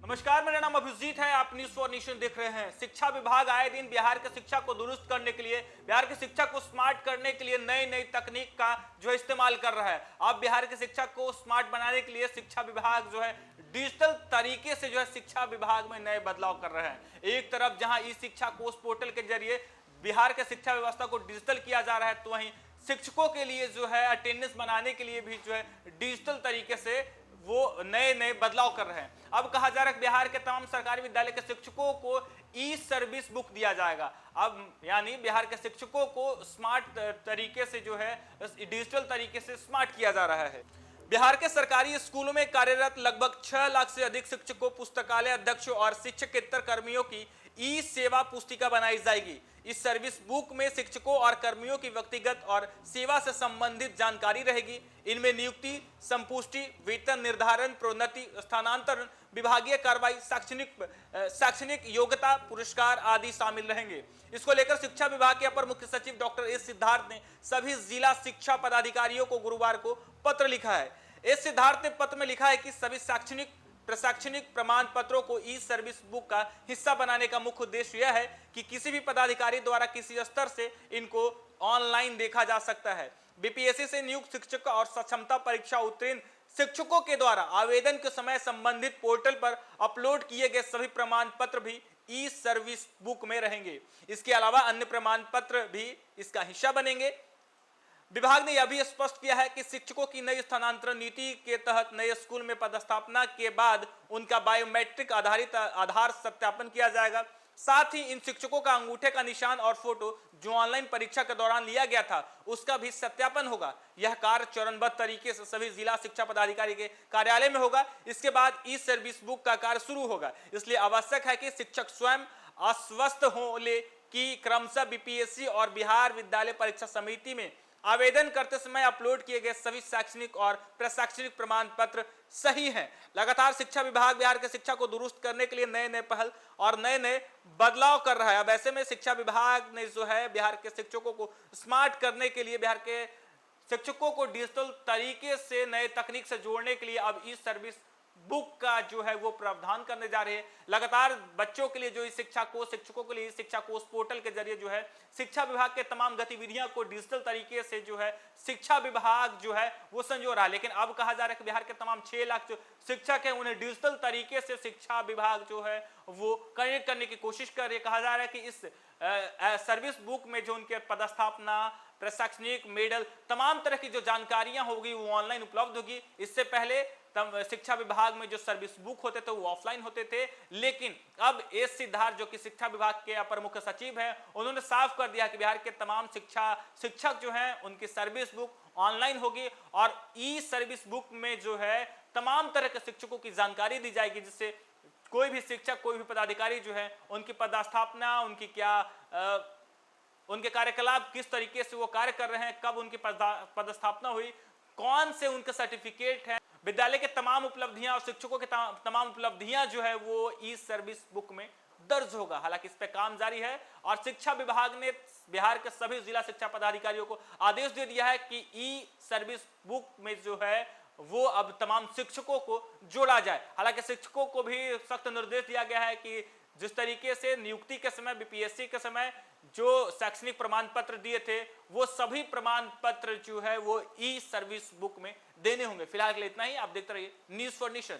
नमस्कार, मेरा नाम अभिजीत है। आप न्यूज़ फॉर नेशन देख रहे हैं। शिक्षा विभाग आए दिन बिहार की शिक्षा को दुरुस्त करने के लिए, बिहार की शिक्षा को स्मार्ट करने के लिए नई नई तकनीक का जो है इस्तेमाल कर रहा है। अब बिहार की शिक्षा को स्मार्ट बनाने के लिए शिक्षा विभाग जो है डिजिटल तरीके से जो है शिक्षा विभाग में नए बदलाव कर रहे हैं। एक तरफ जहां ई शिक्षा कोष पोर्टल के जरिए बिहार के शिक्षा व्यवस्था को डिजिटल किया जा रहा है, तो वहीं शिक्षकों के लिए जो है अटेंडेंस बनाने के लिए भी जो है डिजिटल तरीके से वो नए नए बदलाव कर रहे हैं। अब कहा जा रहा है बिहार के तमाम सरकारी विद्यालय के शिक्षकों को ई सर्विस बुक दिया जाएगा। अब यानी बिहार के शिक्षकों को स्मार्ट तरीके से जो है डिजिटल तरीके से स्मार्ट किया जा रहा है। बिहार के सरकारी स्कूलों में कार्यरत लगभग 6 लाख से अधिक शिक्षकों, पुस्तकालय अध्यक्षों और शिक्षकेतर कर्मियों की ई सेवा पुस्तिका बनाई जाएगी। इस सर्विस बुक में शिक्षकों और कर्मियों की व्यक्तिगत और सेवा से संबंधित जानकारी रहेगी। इनमें नियुक्ति, संपुष्टि, वेतन निर्धारण, प्रोन्नति, स्थानांतरण, विभागीय कार्रवाई, शैक्षणिक योग्यता, पुरस्कार आदि शामिल रहेंगे। इसको लेकर शिक्षा विभाग के अपर मुख्य सचिव डॉक्टर एस सिद्धार्थ ने सभी जिला शिक्षा पदाधिकारियों को गुरुवार को पत्र लिखा है। एस सिद्धार्थ ने पत्र में लिखा है कि सभी प्रशैक्षणिक प्रमाण पत्रों को ई सर्विस बुक का हिस्सा बनाने का मुख्य उद्देश्य यह है कि किसी भी पदाधिकारी द्वारा किसी स्तर से इनको ऑनलाइन देखा जा सकता है। बीपीएससी से नियुक्त शिक्षक और सक्षमता परीक्षा उत्तीर्ण शिक्षकों के द्वारा आवेदन के समय संबंधित पोर्टल पर अपलोड किए गए सभी प्रमाण पत्र भी ई सर्विस बुक में रहेंगे। इसके अलावा अन्य प्रमाण पत्र भी इसका हिस्सा बनेंगे। विभाग ने यह भी स्पष्ट किया है कि शिक्षकों की नई स्थानांतरण नीति के तहत नए स्कूल में पदस्थापना के बाद उनका बायोमेट्रिक आधारित आधार सत्यापन किया जाएगा। साथ ही इन शिक्षकों का अंगूठे का निशान और फोटो जो ऑनलाइन परीक्षा के दौरान लिया गया था उसका भी सत्यापन होगा। यह कार्य चरणबद्ध तरीके से सभी जिला शिक्षा पदाधिकारी के कार्यालय में होगा। इसके बाद ई सर्विस बुक का कार्य शुरू होगा। इसलिए आवश्यक है कि शिक्षक स्वयं आश्वस्त हो ले कि क्रमशः बीपीएससी और बिहार विद्यालय परीक्षा समिति में आवेदन करते समय अपलोड किए गए सभी शैक्षणिक और प्रशैक्षणिक प्रमाण पत्र सही हैं। लगातार शिक्षा विभाग बिहार की शिक्षा को दुरुस्त करने के लिए नए नए पहल और नए नए बदलाव कर रहा है। अब ऐसे में शिक्षा विभाग ने जो है बिहार के शिक्षकों को स्मार्ट करने के लिए, बिहार के शिक्षकों को डिजिटल तरीके से नए तकनीक से जोड़ने के लिए अब ई सर्विस बुक का जो है वो प्रावधान करने जा रहे हैं। लगातार बच्चों के लिए जो शिक्षा कोष, शिक्षकों के लिए शिक्षा कोष पोर्टल के जरिए जो है शिक्षा विभाग के तमाम गतिविधियां को डिजिटल तरीके से जो है शिक्षा विभाग जो है वो संजो रहा है। लेकिन अब कहा जा रहा है कि बिहार के तमाम 6 लाख जो शिक्षक है उन्हें डिजिटल तरीके से शिक्षा विभाग जो है वो कनेक्ट करने की कोशिश कर रही है। कहा जा रहा है कि इस सर्विस बुक में जो उनके पदस्थापना, प्रशैक्षणिक, मेडल, तमाम तरह की जो जानकारियां होगी वो ऑनलाइन उपलब्ध होगी। इससे पहले शिक्षा विभाग में जो सर्विस बुक होते थे वो ऑफलाइन होते थे, लेकिन अब एस सिद्धार्थ जो कि शिक्षा विभाग के अपर मुख्य सचिव हैं, उन्होंने साफ कर दिया कि बिहार के तमाम शिक्षक जो हैं उनकी सर्विस बुक ऑनलाइन होगी और ई सर्विस बुक में जो है तमाम तरह के शिक्षकों की जानकारी दी जाएगी, जिससे कोई भी शिक्षक, कोई भी पदाधिकारी जो है उनकी पदस्थापना, उनकी उनके कार्यकलाप किस तरीके से वो कार्य कर रहे हैं, कब उनकी पदस्थापना हुई, कौन से उनके सर्टिफिकेट हैं, विद्यालय के तमाम उपलब्धियां और शिक्षकों के तमाम उपलब्धियां जो है वो ई सर्विस बुक में दर्ज होगा। हालांकि इस पे काम जारी है और शिक्षा विभाग ने बिहार के सभी जिला शिक्षा पदाधिकारियों को आदेश दे दिया है कि ई सर्विस बुक में जो है वो अब तमाम शिक्षकों को जोड़ा जाए। हालांकि शिक्षकों को भी सख्त निर्देश दिया गया है कि जिस तरीके से नियुक्ति के समय, बीपीएससी के समय जो शैक्षणिक प्रमाण पत्र दिए थे वो सभी प्रमाण पत्र जो है वो ई सर्विस बुक में देने होंगे। फिलहाल के लिए इतना ही। आप देखते रहिए न्यूज़ फॉर नेशन।